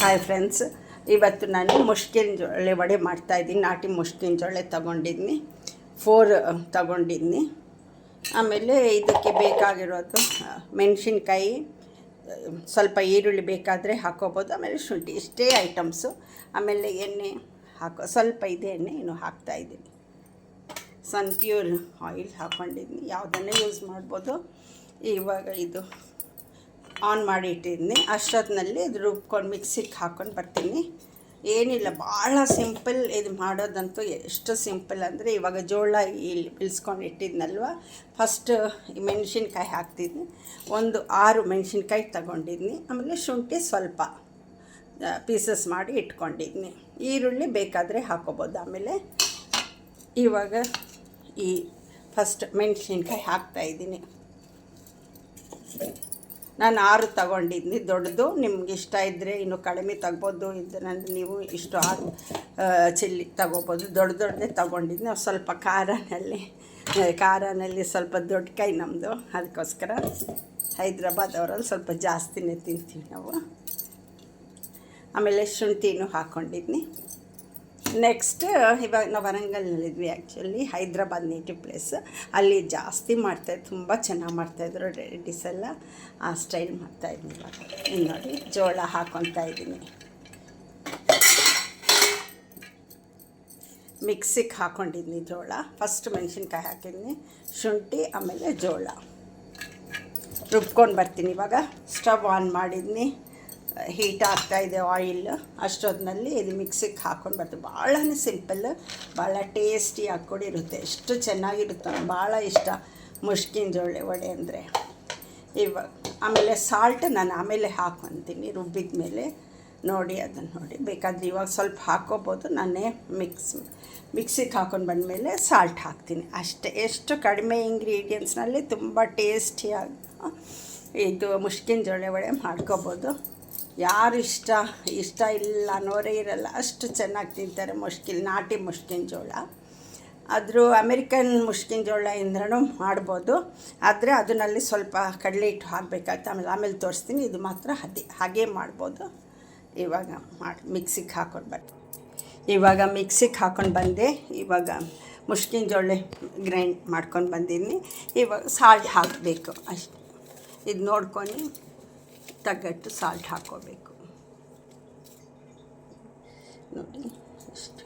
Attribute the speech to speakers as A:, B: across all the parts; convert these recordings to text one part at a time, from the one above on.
A: Hi friends, ಇವತ್ತು ನಾನು ಮುಷ್ಕಿನ ಜೋಳ ವಡೆ ಮಾಡ್ತಾಯಿದ್ದೀನಿ. ನಾಟಿ ಮುಷ್ಕಿನ ಜೋಳ ತೊಗೊಂಡಿದ್ದೀನಿ, 4 ತೊಗೊಂಡಿದ್ದೀನಿ. ಆಮೇಲೆ ಇದಕ್ಕೆ ಬೇಕಾಗಿರೋದು ಮೆಣಸಿನ್ಕಾಯಿ, ಸ್ವಲ್ಪ ಈರುಳ್ಳಿ ಬೇಕಾದರೆ ಹಾಕ್ಕೋಬೋದು, ಆಮೇಲೆ ಶುಂಠಿ, ಇಷ್ಟೇ ಐಟಮ್ಸು. ಆಮೇಲೆ ಎಣ್ಣೆ ಸ್ವಲ್ಪ ಇದೆ ಎಣ್ಣೆ ಇನ್ನೂ ಹಾಕ್ತಾಯಿದ್ದೀನಿ. ಪ್ಯೂರ್ ಆಯಿಲ್ ಹಾಕ್ಕೊಂಡಿದ್ದೀನಿ, ಯಾವುದನ್ನೇ ಯೂಸ್ ಮಾಡ್ಬೋದು. ಇವಾಗ ಇದು ಆನ್ ಮಾಡಿ ಇಟ್ಟಿದ್ದೀನಿ. ಅಷ್ಟೊತ್ತಿನಲ್ಲಿ ಇದು ರುಬ್ಕೊಂಡು ಮಿಕ್ಸಿಗೆ ಹಾಕ್ಕೊಂಡು ಬರ್ತೀನಿ. ಏನಿಲ್ಲ, ಭಾಳ ಸಿಂಪಲ್ ಇದು ಮಾಡೋದಂತೂ. ಎಷ್ಟು ಸಿಂಪಲ್ ಅಂದರೆ, ಇವಾಗ ಜೋಳ ಇಲ್ಲಿ ಬಿಳಿಸ್ಕೊಂಡು ಇಟ್ಟಿದ್ನಲ್ವ, ಫಸ್ಟ್ ಮೆಣಸಿನ್ಕಾಯಿ ಹಾಕ್ತಿದ್ನಿ. 6 ಮೆಣಸಿನ್ಕಾಯಿ ತಗೊಂಡಿದ್ನಿ. ಆಮೇಲೆ ಶುಂಠಿ ಸ್ವಲ್ಪ ಪೀಸಸ್ ಮಾಡಿ ಇಟ್ಕೊಂಡಿದ್ನಿ. ಈರುಳ್ಳಿ ಬೇಕಾದರೆ ಹಾಕ್ಕೋಬೋದು. ಆಮೇಲೆ ಇವಾಗ ಈ ಫಸ್ಟ್ ಮೆಣಸಿನ್ಕಾಯಿ ಹಾಕ್ತಾಯಿದ್ದೀನಿ. ನಾನು 6 ತಗೊಂಡಿದ್ದೀನಿ, ದೊಡ್ಡದು. ನಿಮ್ಗೆ ಇಷ್ಟ ಇದ್ದರೆ ಇನ್ನೂ ಕಡಿಮೆ ತಗ್ಬೋದು. ಇದನ್ನು ನೀವು ಇಷ್ಟು 6 ಚಿಲ್ಲಿ ತಗೋಬೋದು. ದೊಡ್ಡದೇ ತಗೊಂಡಿದ್ದೀನಿ. ಸ್ವಲ್ಪ ಖಾರನಲ್ಲಿ ಸ್ವಲ್ಪ ದೊಡ್ಡ ಕೈ ನಮ್ಮದು, ಅದಕ್ಕೋಸ್ಕರ ಹೈದ್ರಾಬಾದವರಲ್ಲಿ ಸ್ವಲ್ಪ ಜಾಸ್ತಿನೇ ತಿಂತೀವಿ ನಾವು. ಆಮೇಲೆ ಶುಂಠಿನೂ ಹಾಕ್ಕೊಂಡಿದ್ನಿ. ನೆಕ್ಸ್ಟ್, ಇವಾಗ ನಾವು ವರಂಗಲ್ನಲ್ಲಿದ್ವಿ. ಆ್ಯಕ್ಚುಲಿ ಹೈದ್ರಾಬಾದ್ ನೇಟಿವ್ ಪ್ಲೇಸ್, ಅಲ್ಲಿ ಜಾಸ್ತಿ ಮಾಡ್ತಾಯಿದ್ರು, ತುಂಬ ಚೆನ್ನಾಗಿ ಮಾಡ್ತಾಯಿದ್ರು. ರೆಡಿಸ್ ಎಲ್ಲ ಆ ಸ್ಟೈಲ್ ಮಾಡ್ತಾಯಿದ್ನಿ. ಇವಾಗ ಇನ್ನು ನೋಡಿ, ಜೋಳ ಹಾಕ್ಕೊತಾ ಇದ್ದೀನಿ. ಮಿಕ್ಸಿಗೆ ಹಾಕ್ಕೊಂಡಿದ್ದೀನಿ ಜೋಳ. ಫಸ್ಟ್ ಮೆಣಸಿನ್ಕಾಯಿ ಹಾಕಿದ್ದೀನಿ, ಶುಂಠಿ, ಆಮೇಲೆ ಜೋಳ ರುಬ್ಕೊಂಡು ಬರ್ತೀನಿ. ಇವಾಗ ಸ್ಟವ್ ಆನ್ ಮಾಡಿದ್ನಿ, ಹೀಟ್ ಆಗ್ತಾಯಿದೆ ಆಯಿಲ್. ಅಷ್ಟೊತ್ತಿನಲ್ಲಿ ಇದು ಮಿಕ್ಸಿಗೆ ಹಾಕ್ಕೊಂಡು ಬರ್ತೀವಿ. ಭಾಳನೇ ಸಿಂಪಲ್, ಭಾಳ ಟೇಸ್ಟಿಯಾಗಿ ಕೂಡ ಇರುತ್ತೆ. ಎಷ್ಟು ಚೆನ್ನಾಗಿರುತ್ತೆ, ಭಾಳ ಇಷ್ಟ ಮುಷ್ಕಿನ ಜೋಳ ವಡೆ ಅಂದರೆ. ಇವಾಗ ಆಮೇಲೆ ಸಾಲ್ಟ್ ನಾನು ಆಮೇಲೆ ಹಾಕ್ಕೊತೀನಿ ರುಬ್ಬಿದ ಮೇಲೆ. ನೋಡಿ, ಅದನ್ನು ನೋಡಿ, ಬೇಕಾದರೆ ಇವಾಗ ಸ್ವಲ್ಪ ಹಾಕ್ಕೋಬೋದು. ನಾನೇ ಮಿಕ್ಸಿಗೆ ಹಾಕ್ಕೊಂಡು ಬಂದಮೇಲೆ ಸಾಲ್ಟ್ ಹಾಕ್ತೀನಿ ಅಷ್ಟೇ. ಎಷ್ಟು ಕಡಿಮೆ ಇಂಗ್ರೀಡಿಯೆಂಟ್ಸ್ನಲ್ಲಿ ತುಂಬ ಟೇಸ್ಟಿಯಾಗಿ ಇದು ಮುಷ್ಕಿನ ಜೋಳ ವಡೆ ಮಾಡ್ಕೋಬೋದು. ಯಾರು ಇಷ್ಟ ಇಲ್ಲ ಅನ್ನೋರೇ ಇರಲ್ಲ, ಅಷ್ಟು ಚೆನ್ನಾಗಿ ತಿಂತಾರೆ ನಾಟಿ ಮುಷ್ಕಿನ ಜೋಳ. ಆದರೂ ಅಮೆರಿಕನ್ ಮುಷ್ಕಿನ ಜೋಳ ಇಂದ್ರೂ ಮಾಡ್ಬೋದು, ಆದರೆ ಅದರಲ್ಲಿ ಸ್ವಲ್ಪ ಕಡಲೆ ಹಿಟ್ಟು ಹಾಕಬೇಕಾಗುತ್ತೆ. ಆಮೇಲೆ ತೋರಿಸ್ತೀನಿ. ಇದು ಮಾತ್ರ ಹಾಗೆ ಮಾಡ್ಬೋದು. ಇವಾಗ ಮಿಕ್ಸಿಗೆ ಹಾಕ್ಕೊಂಡು ಬಂದೆ. ಇವಾಗ ಮುಷ್ಕಿನ ಜೋಳ ಗ್ರೈಂಡ್ ಮಾಡ್ಕೊಂಡು ಬಂದಿದ್ದೀನಿ. ಇವಾಗ ಸಾಲ್ಟ್ ಹಾಕಬೇಕು ಅಷ್ಟೇ. ಇದು ನೋಡ್ಕೊಂಡು ತಗ್ಗಟ್ಟು ಸಾಲ್ಟ್ ಹಾಕ್ಕೋಬೇಕು. ನೋಡಿ, ಇಷ್ಟು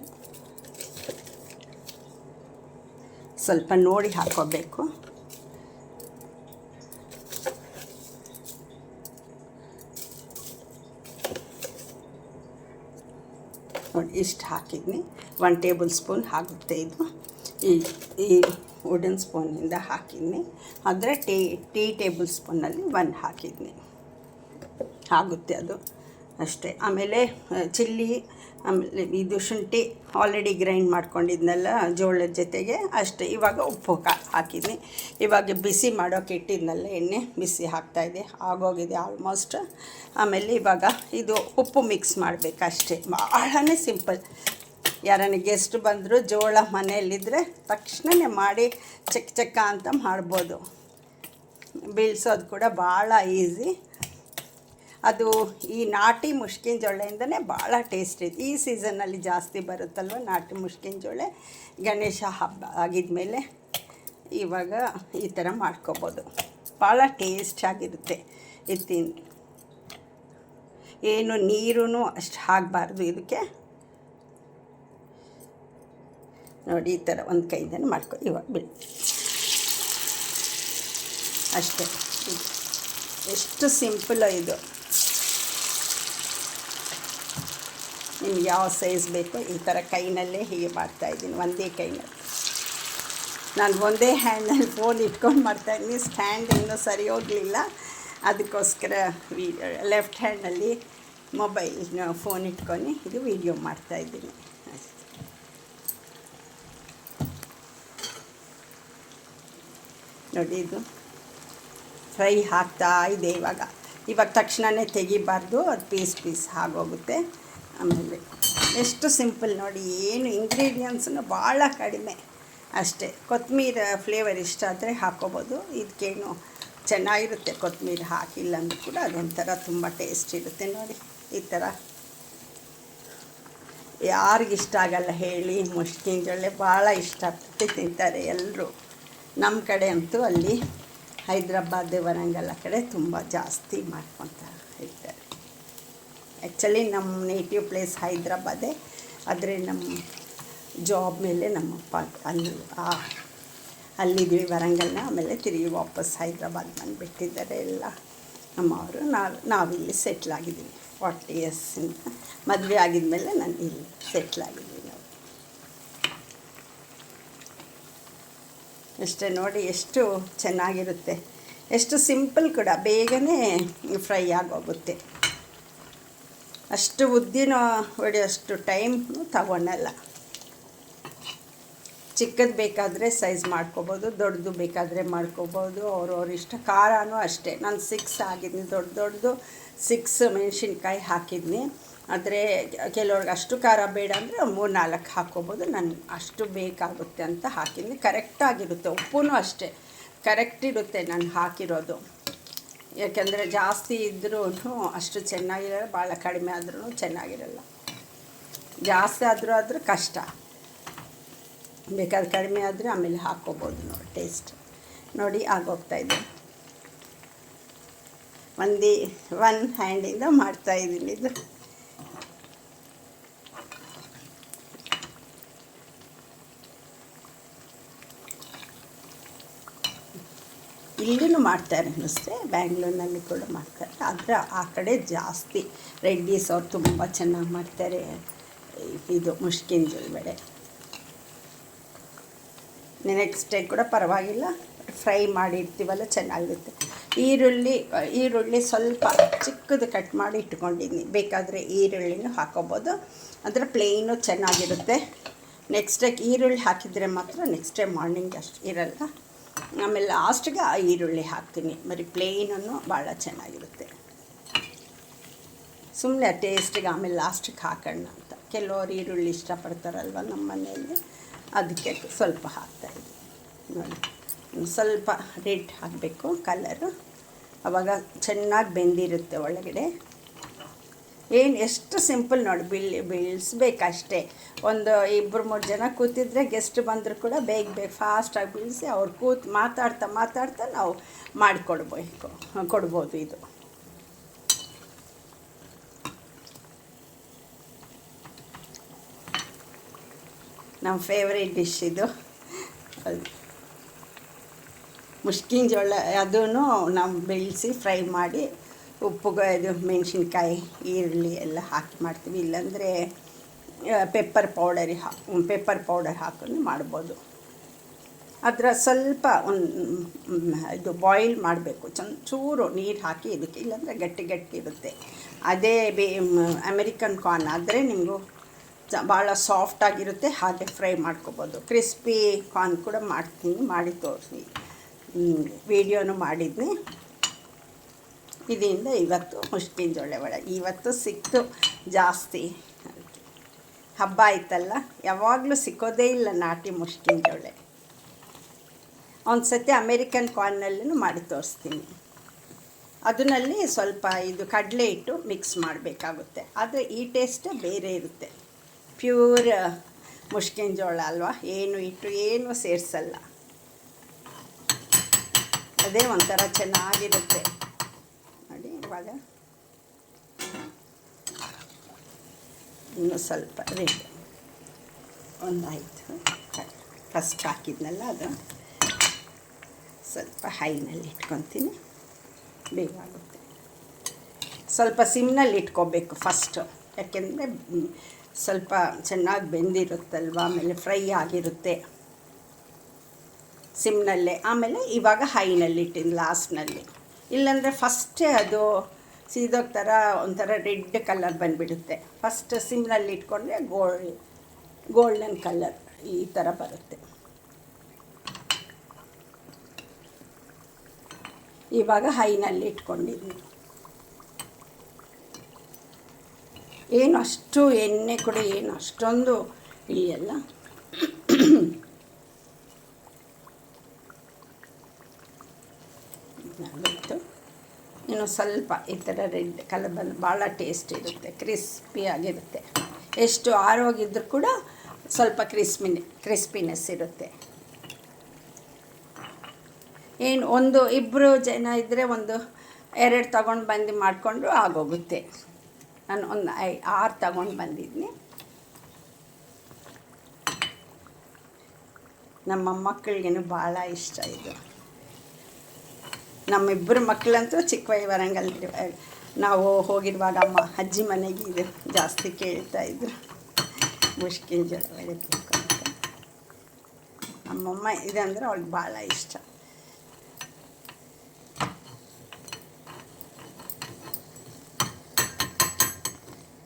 A: ಸ್ವಲ್ಪ ನೋಡಿ ಹಾಕ್ಕೋಬೇಕು. ನೋಡಿ, ಇಷ್ಟು ಹಾಕಿದ್ನಿ. 1 ಟೇಬಲ್ ಸ್ಪೂನ್ ಆಗುತ್ತೆ ಇದು. ಈ ವುಡನ್ ಸ್ಪೂನಿಂದ ಹಾಕಿದ್ನಿ. ಆದರೆ ಟೀ ಟೇಬಲ್ ಸ್ಪೂನಲ್ಲಿ 1 ಹಾಕಿದ್ನಿ, ಆಗುತ್ತೆ ಅದು ಅಷ್ಟೇ. ಆಮೇಲೆ ಚಿಲ್ಲಿ, ಆಮೇಲೆ ಇದು ಶುಂಠಿ ಆಲ್ರೆಡಿ ಗ್ರೈಂಡ್ ಮಾಡ್ಕೊಂಡಿದ್ನೆಲ್ಲ ಜೋಳದ ಜೊತೆಗೆ ಅಷ್ಟೇ. ಇವಾಗ ಉಪ್ಪು ಹಾಕಿದ್ನಿ. ಇವಾಗ ಬಿಸಿ ಮಾಡೋಕೆ ಇಟ್ಟಿದ್ನಲ್ಲ ಎಣ್ಣೆ, ಬಿಸಿ ಹಾಕ್ತಾಯಿದೆ, ಆಗೋಗಿದೆ ಆಲ್ಮೋಸ್ಟ್. ಆಮೇಲೆ ಇವಾಗ ಇದು ಉಪ್ಪು ಮಿಕ್ಸ್ ಮಾಡಬೇಕು ಅಷ್ಟೇ. ಭಾಳನೇ ಸಿಂಪಲ್. ಯಾರನ್ನ ಗೆಸ್ಟ್ ಬಂದರೂ ಜೋಳ ಮನೆಯಲ್ಲಿದ್ದರೆ ತಕ್ಷಣವೇ ಮಾಡಿ ಚಕ್ಕ ಅಂತ ಮಾಡ್ಬೋದು. ಬೀಳ್ಸೋದು ಕೂಡ ಭಾಳ ಈಸಿ. ಅದು ಈ ನಾಟಿ ಮುಷ್ಕಿನ ಜೋಳದಿಂದನೇ ಭಾಳ ಟೇಸ್ಟ್ ಇದೆ. ಈ ಸೀಸನ್ನಲ್ಲಿ ಜಾಸ್ತಿ ಬರುತ್ತಲ್ವ ನಾಟಿ ಮುಷ್ಕಿನ ಜೋಳ. ಗಣೇಶ ಹಬ್ಬ ಆಗಿದ್ಮೇಲೆ ಇವಾಗ ಈ ಥರ ಮಾಡ್ಕೊಬೋದು. ಭಾಳ ಟೇಸ್ಟಾಗಿರುತ್ತೆ. ಏನು ನೀರೂ ಅಷ್ಟು ಹಾಕಬಾರ್ದು ಇದಕ್ಕೆ. ನೋಡಿ, ಈ ಥರ ಒಂದು ಕೈಯಿಂದನೇ ಇವಾಗ ಅಷ್ಟೇ. ಎಷ್ಟು ಸಿಂಪಲ್ ಇದು. ನಿಮ್ಗೆ ಯಾವ ಸೈಜ್ ಬೇಕೋ ಈ ಥರ ಕೈನಲ್ಲೇ ಹೀಗೆ ಮಾಡ್ತಾಯಿದ್ದೀನಿ, ಒಂದೇ ಕೈನಲ್ಲಿ. ನಾನು ಒಂದೇ ಹ್ಯಾಂಡಲ್ಲಿ ಫೋನ್ ಇಟ್ಕೊಂಡು ಮಾಡ್ತಾಯಿದ್ದೀನಿ. ಸ್ಟ್ಯಾಂಡ್ ಇನ್ನೂ ಸರಿ ಹೋಗಲಿಲ್ಲ, ಅದಕ್ಕೋಸ್ಕರ ಲೆಫ್ಟ್ ಹ್ಯಾಂಡಲ್ಲಿ ಫೋನ್ ಇಟ್ಕೊಂಡು ಇದು ವೀಡಿಯೋ ಮಾಡ್ತಾಯಿದ್ದೀನಿ. ನೋಡಿ, ಇದು ಫ್ರೈ ಆಗ್ತಾ ಇದೆ. ಇವಾಗ ತಕ್ಷಣವೇ ತೆಗಿಬಾರ್ದು, ಅದು ಪೀಸ್ ಆಗೋಗುತ್ತೆ. ಆಮೇಲೆ ಎಷ್ಟು ಸಿಂಪಲ್ ನೋಡಿ, ಏನು ಇಂಗ್ರೀಡಿಯೆಂಟ್ಸನ್ನು ಭಾಳ ಕಡಿಮೆ ಅಷ್ಟೇ. ಕೊತ್ತಂಬರಿ ಫ್ಲೇವರ್ ಇಷ್ಟ ಆದರೆ ಹಾಕ್ಕೋಬೋದು. ಇದಕ್ಕೇನು ಚೆನ್ನಾಗಿರುತ್ತೆ ಕೊತ್ತಂಬರಿ ಹಾಕಿಲ್ಲ ಅಂದರೂ ಕೂಡ ಅದೊಂಥರ ತುಂಬ ಟೇಸ್ಟ್ ಇರುತ್ತೆ. ನೋಡಿ, ಈ ಥರ ಯಾರಿಗಿಷ್ಟ ಆಗಲ್ಲ ಹೇಳಿ? ಮುಷ್ಕಿನ ಜೋಳ ಭಾಳ ಇಷ್ಟಪಟ್ಟು ತಿಂತಾರೆ ಎಲ್ಲರೂ. ನಮ್ಮ ಕಡೆ ಅಂತೂ ಅಲ್ಲಿ ಹೈದ್ರಾಬಾದ್ ವರಂಗಲ್ ಕಡೆ ತುಂಬ ಜಾಸ್ತಿ ಮಾಡ್ಕೊತ ಇರ್ತಾರೆ. ಆ್ಯಕ್ಚುಲಿ ನಮ್ಮ ನೇಟಿವ್ ಪ್ಲೇಸ್ ಹೈದ್ರಾಬಾದೇ, ಆದರೆ ನಮ್ಮ ಜಾಬ್ ಮೇಲೆ ನಮ್ಮಪ್ಪ ಅಲ್ಲಿದ್ವಿ ವರಂಗಲ್ನ. ಆಮೇಲೆ ತಿರುಗಿ ವಾಪಸ್ ಹೈದ್ರಾಬಾದ್ ಬಂದುಬಿಟ್ಟಿದ್ದಾರೆ ಎಲ್ಲ ನಮ್ಮವರು. ನಾವಿಲ್ಲಿ ಸೆಟ್ಲಾಗಿದ್ದೀವಿ 40 ಇಯರ್ಸಿಂದ. ಮದುವೆ ಆಗಿದ್ಮೇಲೆ ನಾನು ಇಲ್ಲಿ ಸೆಟ್ಲಾಗಿದ್ದೀವಿ ನಾವು. ಅಷ್ಟೇ ನೋಡಿ, ಎಷ್ಟು ಚೆನ್ನಾಗಿರುತ್ತೆ, ಎಷ್ಟು ಸಿಂಪಲ್ ಕೂಡ, ಬೇಗನೆ ಫ್ರೈ ಆಗೋಗುತ್ತೆ. ಅಷ್ಟು ಉದ್ದಿನ ಹೊಡೆಯೋಷ್ಟು ಟೈಮ್ನು ತಗೊಳ್ಳಲ್ಲ. ಚಿಕ್ಕದು ಬೇಕಾದರೆ ಸೈಜ್ ಮಾಡ್ಕೋಬೋದು, ದೊಡ್ಡದು ಬೇಕಾದರೆ ಮಾಡ್ಕೋಬೋದು, ಅವ್ರವ್ರ ಇಷ್ಟ. ಖಾರನೂ ಅಷ್ಟೇ, ನಾನು 6 ಹಾಕಿದ್ನಿ, ದೊಡ್ಡದು 6 ಮೆಣಸಿನ್ಕಾಯಿ ಹಾಕಿದ್ನಿ. ಆದರೆ ಕೆಲವ್ರಿಗೆ ಅಷ್ಟು ಖಾರ ಬೇಡ ಅಂದರೆ 3-4 ಹಾಕ್ಕೋಬೋದು. ನಾನು ಅಷ್ಟು ಬೇಕಾಗುತ್ತೆ ಅಂತ ಹಾಕಿದ್ನಿ. ಕರೆಕ್ಟಾಗಿರುತ್ತೆ. ಉಪ್ಪೂ ಅಷ್ಟೇ ಕರೆಕ್ಟ್ ಇರುತ್ತೆ ನಾನು ಹಾಕಿರೋದು. ಯಾಕೆಂದರೆ ಜಾಸ್ತಿ ಇದ್ರೂ ಅಷ್ಟು ಚೆನ್ನಾಗಿರಲ್ಲ, ಭಾಳ ಕಡಿಮೆ ಆದ್ರೂ ಚೆನ್ನಾಗಿರಲ್ಲ. ಜಾಸ್ತಿ ಆದರೂ ಕಷ್ಟ, ಬೇಕಾದ್ರೆ ಕಡಿಮೆ ಆದರೆ ಆಮೇಲೆ ಹಾಕ್ಕೋಬೋದು. ನೋಡಿ ಟೇಸ್ಟ್ ನೋಡಿ ಆಗೋಗ್ತಾಯಿದೆ. ಒನ್ ಹ್ಯಾಂಡಿಂದ ಮಾಡ್ತಾಯಿದ್ದೀನಿ ಇದು. ಇಲ್ಲಿನೂ ಮಾಡ್ತಾರೆ ಅನ್ನಿಸ್ತೆ, ಬ್ಯಾಂಗ್ಳೂರಿನಲ್ಲಿ ಕೂಡ ಮಾಡ್ತಾರೆ. ಆದರೆ ಆ ಕಡೆ ಜಾಸ್ತಿ ರೆಡ್ಡೀಸ್ ಅವ್ರು ತುಂಬ ಚೆನ್ನಾಗಿ ಮಾಡ್ತಾರೆ ಇದು ಮುಷ್ಕಿನ ಜೋಳ ವಡೆ. ನೆಕ್ಸ್ಟ್ ಡೇ ಕೂಡ ಪರವಾಗಿಲ್ಲ, ಫ್ರೈ ಮಾಡಿರ್ತೀವಲ್ಲ ಚೆನ್ನಾಗಿರುತ್ತೆ. ಈರುಳ್ಳಿ ಸ್ವಲ್ಪ ಚಿಕ್ಕದು ಕಟ್ ಮಾಡಿ ಇಟ್ಕೊಂಡಿದ್ದೀನಿ. ಬೇಕಾದರೆ ಈರುಳ್ಳಿನೂ ಹಾಕೋಬೋದು, ಅಂದರೆ ಪ್ಲೇನು ಚೆನ್ನಾಗಿರುತ್ತೆ. ನೆಕ್ಸ್ಟ್ ಡೇ ಈರುಳ್ಳಿ ಹಾಕಿದರೆ ಮಾತ್ರ ನೆಕ್ಸ್ಟ್ ಡೇ ಮಾರ್ನಿಂಗ್ ಅಷ್ಟು ಇರಲ್ಲ. ಆಮೇಲೆ ಲಾಸ್ಟ್ಗೆ ಆ ಈರುಳ್ಳಿ ಹಾಕ್ತೀನಿ. ಬರೀ ಪ್ಲೇನನ್ನು ಭಾಳ ಚೆನ್ನಾಗಿರುತ್ತೆ. ಸುಮ್ಮನೆ ಟೇಸ್ಟಿಗೆ ಆಮೇಲೆ ಲಾಸ್ಟಿಗೆ ಹಾಕೋಣ ಅಂತ. ಕೆಲವರು ಈರುಳ್ಳಿ ಇಷ್ಟಪಡ್ತಾರಲ್ವ ನಮ್ಮ ಮನೆಯಲ್ಲಿ, ಅದಕ್ಕೆ ಸ್ವಲ್ಪ ಹಾಕ್ತಾಯಿದ್ವಿ. ನೋಡಿ, ಸ್ವಲ್ಪ ರೆಡ್ ಹಾಕಬೇಕು ಕಲರು, ಆವಾಗ ಚೆನ್ನಾಗಿ ಬೆಂದಿರುತ್ತೆ ಒಳಗಡೆ. ಎಷ್ಟು ಸಿಂಪಲ್ ನೋಡಿ, ಬೀಳಿಸ್ಬೇಕಷ್ಟೇ. ಒಂದು 2-3 ಜನ ಕೂತಿದ್ರೆ ಗೆಸ್ಟ್ ಬಂದರೂ ಕೂಡ ಬೇಗ ಫಾಸ್ಟಾಗಿ ಬೀಳಿಸಿ ಅವ್ರು ಮಾತಾಡ್ತಾ ನಾವು ಕೊಡ್ಬೋದು. ಇದು ನಮ್ಮ ಫೇವ್ರೇಟ್ ಡಿಶ್ ಇದು. ಮುಷ್ಕಿನ ಜೋಳ ಅದೂ ನಾವು ಬೆಳೆಸಿ ಫ್ರೈ ಮಾಡಿ ಇದು ಮೆಣಸಿನ್ಕಾಯಿ ಈರುಳ್ಳಿ ಎಲ್ಲ ಹಾಕಿ ಮಾಡ್ತೀವಿ. ಇಲ್ಲಾಂದರೆ ಪೆಪ್ಪರ್ ಪೌಡರ್ ಹಾಕೊಂಡು ಮಾಡ್ಬೋದು. ಅದರ ಸ್ವಲ್ಪ ಇದು ಬಾಯ್ಲ್ ಮಾಡಬೇಕು, ಚೂರು ನೀರು ಹಾಕಿ ಇದಕ್ಕೆ, ಇಲ್ಲಾಂದರೆ ಗಟ್ಟಿ ಇರುತ್ತೆ. ಅದೇ ಅಮೆರಿಕನ್ ಕಾರ್ನ್ ಆದರೆ ನಿಮಗೂ ಭಾಳ ಸಾಫ್ಟಾಗಿರುತ್ತೆ, ಹಾಗೆ ಫ್ರೈ ಮಾಡ್ಕೊಬೋದು. ಕ್ರಿಸ್ಪಿ ಕಾರ್ನ್ ಕೂಡ ಮಾಡಿ ತೋರಿಸಿ ವಿಡಿಯೋನು ಮಾಡಿದ್ನಿ. ಇದರಿಂದ ಇವತ್ತು ಮುಷ್ಕಿನ ಜೋಳ ವಡೆ ಇವತ್ತು ಸಿಕ್ತು ಜಾಸ್ತಿ. ಹಬ್ಬ ಆಯ್ತಲ್ಲ, ಯಾವಾಗಲೂ ಸಿಕ್ಕೋದೇ ಇಲ್ಲ ನಾಟಿ ಮುಷ್ಕಿನ ಜೋಳ. ಒಂದು ಸತಿ ಅಮೇರಿಕನ್ ಕಾರ್ನಲ್ಲೂ ಮಾಡಿ ತೋರಿಸ್ತೀನಿ. ಅದರಲ್ಲಿ ಸ್ವಲ್ಪ ಇದು ಕಡಲೆ ಹಿಟ್ಟು ಮಿಕ್ಸ್ ಮಾಡಬೇಕಾಗುತ್ತೆ, ಆದರೆ ಈ ಟೇಸ್ಟೇ ಬೇರೆ ಇರುತ್ತೆ. ಪ್ಯೂರ್ ಮುಷ್ಕಿನ ಜೋಳ ಅಲ್ವಾ, ಏನು ಸೇರಿಸಲ್ಲ. ಅದೇ ಒಂಥರ ಚೆನ್ನಾಗಿರುತ್ತೆ ನೋಡಿ. ಇವಾಗ ಇನ್ನೂ ಸ್ವಲ್ಪ ರೆಡ್ ಒಂದಾಯಿತು. ಫಸ್ಟ್ ಹಾಕಿದ್ನಲ್ಲ ಅದು ಸ್ವಲ್ಪ ಹೈನಲ್ಲಿ ಇಟ್ಕೊತೀನಿ, ಬೇಗ ಆಗುತ್ತೆ. ಸ್ವಲ್ಪ ಸಿಮ್ನಲ್ಲಿ ಇಟ್ಕೋಬೇಕು ಫಸ್ಟು, ಯಾಕೆಂದರೆ ಸ್ವಲ್ಪ ಚೆನ್ನಾಗಿ ಬೆಂದಿರುತ್ತಲ್ವ, ಆಮೇಲೆ ಫ್ರೈ ಆಗಿರುತ್ತೆ ಸಿಮ್ನಲ್ಲೇ. ಆಮೇಲೆ ಇವಾಗ ಹೈನಲ್ಲಿ ಇಟ್ಟಿದ್ದು ಲಾಸ್ಟ್ನಲ್ಲಿ, ಇಲ್ಲಾಂದರೆ ಫಸ್ಟೇ ಅದು ಸೀದೋಗ್ ಥರ ಒಂಥರ ರೆಡ್ ಕಲರ್ ಬಂದುಬಿಡುತ್ತೆ. ಫಸ್ಟ್ ಸಿಮ್ನಲ್ಲಿ ಇಟ್ಕೊಂಡ್ರೆ ಗೋಲ್ಡನ್ ಕಲರ್ ಈ ಥರ ಬರುತ್ತೆ. ಇವಾಗ ಹೈನಲ್ಲಿ ಇಟ್ಕೊಂಡಿದ್ದೀನಿ. ಏನು ಅಷ್ಟು ಎಣ್ಣೆ ಕೂಡ ಏನು ಅಷ್ಟೊಂದು ಇಳಿಯಲ್ಲ. ಆಗುತ್ತೆ. ಇನ್ನು ಸ್ವಲ್ಪ ಈ ಥರ ರೆಡ್ ಕಲರ್ ಬಂದು ಭಾಳ ಟೇಸ್ಟ್ ಇರುತ್ತೆ, ಕ್ರಿಸ್ಪಿ ಆಗಿರುತ್ತೆ. ಎಷ್ಟು ಆರೋಗಿದ್ರೂ ಕೂಡ ಸ್ವಲ್ಪ ಕ್ರಿಸ್ಪಿನೆಸ್ ಇರುತ್ತೆ. ಏನು ಒಂದು ಇಬ್ಬರು ಜನ ಇದ್ದರೆ ಒಂದು 2 ತಗೊಂಡು ಬಂದು ಮಾಡಿಕೊಂಡ್ರು ಆಗೋಗುತ್ತೆ. ನಾನು ಒಂದು 6 ತಗೊಂಡು ಬಂದಿದ್ದೀನಿ. ನಮ್ಮ ಮಕ್ಕಳಿಗೇನು ಭಾಳ ಇಷ್ಟ ಇದು. ನಮ್ಮಿಬ್ಬರು ಮಕ್ಕಳಂತೂ ಚಿಕ್ಕ ವರಂಗಲ್ ನಾವು ಹೋಗಿರುವಾಗ ಅಜ್ಜಿ ಮನೆಗೆ ಇದು ಜಾಸ್ತಿ ಕೇಳ್ತಾಯಿದ್ರು, ಮುಷ್ಕಿನ ಜೋಳ ವಡೆ ಬೇಕು ಅಂತ. ನಮ್ಮಮ್ಮ ಇದಂದ್ರೆ ಅವ್ಳಿಗೆ ಭಾಳ ಇಷ್ಟ.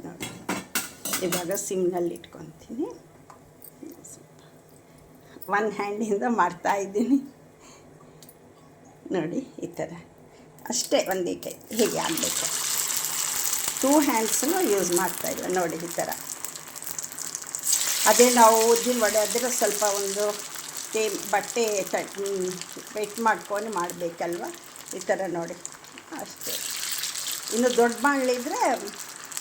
A: ನೋಡಿ, ಇವಾಗ ಸಿಮ್ನಲ್ಲಿ ಇಟ್ಕೊತೀನಿ. ಒಂದು ಹ್ಯಾಂಡಿಂದ ಮಾಡ್ತಾಯಿದ್ದೀನಿ ನೋಡಿ, ಈ ಥರ ಅಷ್ಟೇ. ಒಂದೇ ಕೈ ಹೀಗೆ ಆಗಬೇಕು. 2 ಹ್ಯಾಂಡ್ಸನ್ನು ಯೂಸ್ ಮಾಡ್ತಾಯಿಲ್ಲ ನೋಡಿ, ಈ ಥರ. ಅದೇ ನಾವು ಉದ್ದಿನ ವಡೆ ಆದರೆ ಸ್ವಲ್ಪ ಒಂದು ಬಟ್ಟೆ ವೆಟ್ ಮಾಡ್ಕೊಂಡು ಮಾಡಬೇಕಲ್ವ, ಈ ಥರ ನೋಡಿ ಅಷ್ಟೇ. ಇನ್ನು ದೊಡ್ಡ ಬಾಣಲಿದ್ರೆ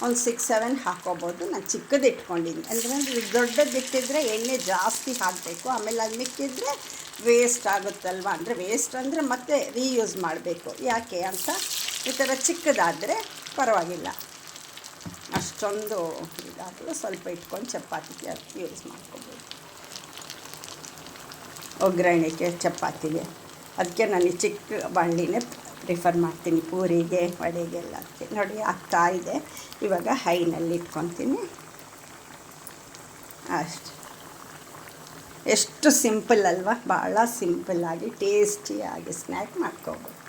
A: ಒಂದು 6-7 ಹಾಕ್ಕೋಬೋದು. ನಾನು ಚಿಕ್ಕದು ಇಟ್ಕೊಂಡಿದ್ದೀನಿ. ಅಂದರೆ ದೊಡ್ಡದು ಇಟ್ಟಿದ್ರೆ ಎಣ್ಣೆ ಜಾಸ್ತಿ ಹಾಕಬೇಕು, ಆಮೇಲೆ ಅದು ಮಿಕ್ಕಿದ್ರೆ ವೇಸ್ಟ್ ಆಗುತ್ತಲ್ವ. ಅಂದರೆ ವೇಸ್ಟ್ ಅಂದರೆ ಮತ್ತೆ ರೀಯೂಸ್ ಮಾಡಬೇಕು, ಯಾಕೆ ಅಂತ ಈ ಥರ ಚಿಕ್ಕದಾದರೆ ಪರವಾಗಿಲ್ಲ. ಅಷ್ಟೊಂದು ಇದಾಗಲು ಸ್ವಲ್ಪ ಇಟ್ಕೊಂಡು ಚಪಾತಿಗೆ ಯೂಸ್ ಮಾಡ್ಕೋಬೋದು, ಒಗ್ಗರಣೆಗೆ ಚಪಾತಿಗೆ. ಅದಕ್ಕೆ ನಾನು ಈ ಚಿಕ್ಕ ಬಾಣಲಿನೇ ಪ್ರಿಫರ್ ಮಾಡ್ತೀನಿ, ಪೂರಿಗೆ ವಡೆಗೆ ಎಲ್ಲದಕ್ಕೆ. ನೋಡಿ ಆಗ್ತಾ ಇದೆ. ಇವಾಗ ಹೈನಲ್ಲಿ ಇಟ್ಕೊತೀನಿ ಅಷ್ಟು. ಎಷ್ಟು ಸಿಂಪಲ್ ಅಲ್ವಾ, ಭಾಳ ಸಿಂಪಲ್ಲಾಗಿ ಟೇಸ್ಟಿಯಾಗಿ ಸ್ನ್ಯಾಕ್ ಮಾಡ್ಕೋಬೋದು.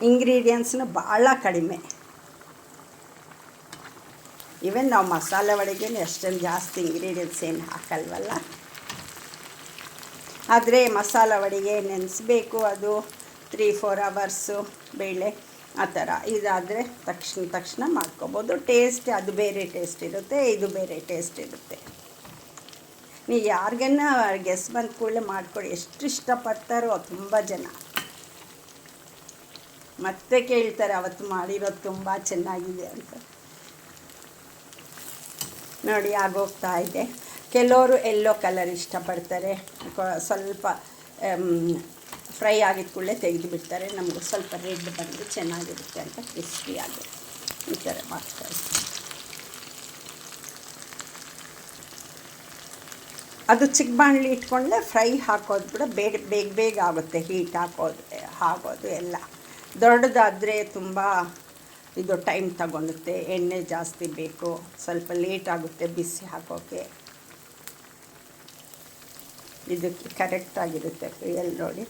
A: ಇಂಗ್ರೀಡಿಯೆಂಟ್ಸ್ನು ಭಾಳ ಕಡಿಮೆ. ಈವನ್ ನಾವು ಮಸಾಲೆ ವಡೆಗೇನು ಅಷ್ಟೊಂದು ಜಾಸ್ತಿ ಇಂಗ್ರೀಡಿಯೆಂಟ್ಸ್ ಏನು ಹಾಕಲ್ವಲ್ಲ. ಆದರೆ ಮಸಾಲೆ ವಡೆಗೆ ನೆನೆಸ್ಬೇಕು, ಅದು 3-4 ಅವರ್ಸು ಬೇಳೆ ಆ ಥರ. ಇದಾದರೆ ತಕ್ಷಣ ಮಾಡ್ಕೊಬೋದು. ಟೇಸ್ಟ್ ಅದು ಬೇರೆ ಟೇಸ್ಟ್ ಇರುತ್ತೆ, ಇದು ಬೇರೆ ಟೇಸ್ಟ್ ಇರುತ್ತೆ. ನೀವು ಯಾರಿಗನ್ನ ಗೆಸ್ಟ್ ಬಂದ ಕೂಡಲೇ ಮಾಡಿಕೊಡಿ, ಎಷ್ಟು ಇಷ್ಟಪಡ್ತಾರೋ ತುಂಬ ಜನ. ಮತ್ತೆ ಕೇಳ್ತಾರೆ ಅವತ್ತು ಮಾಡಿರೋದು ತುಂಬ ಚೆನ್ನಾಗಿದೆ ಅಂತ. ನೋಡಿ ಆಗೋಗ್ತಾ ಇದೆ. ಕೆಲವರು ಎಲ್ಲೋ ಕಲರ್ ಇಷ್ಟಪಡ್ತಾರೆ, ಸ್ವಲ್ಪ ಫ್ರೈ ಆಗಿದ ಕೂಡಲೇ ತೆಗೆದು ಬಿಡ್ತಾರೆ. ನಮಗೂ ಸ್ವಲ್ಪ ರೆಡ್ ಬಂದು ಚೆನ್ನಾಗಿರುತ್ತೆ ಅಂತ ಕ್ರಿಸ್ಪಿಯಾಗಿ ಈ ಥರ ಮಾಡ್ತಾರೆ. ಅದು ಚಿಕ್ಕ ಬಾಣಲಿ ಇಟ್ಕೊಂಡ್ರೆ ಫ್ರೈ ಹಾಕೋದು ಕೂಡ ಬೇಗ ಆಗುತ್ತೆ, ಹೀಟ್ ಆಗೋದು ಎಲ್ಲ. ದೊಡ್ಡದಾದರೆ ತುಂಬ ಇದು ಟೈಮ್ ತಗೊಳುತ್ತೆ, ಎಣ್ಣೆ ಜಾಸ್ತಿ ಬೇಕು, ಸ್ವಲ್ಪ ಲೇಟ್ ಆಗುತ್ತೆ ಬಿಸಿ ಹಾಕೋಕ್ಕೆ. ಇದಕ್ಕೆ ಕರೆಕ್ಟಾಗಿರುತ್ತೆ ಎಲ್ಲಿ ನೋಡಿ.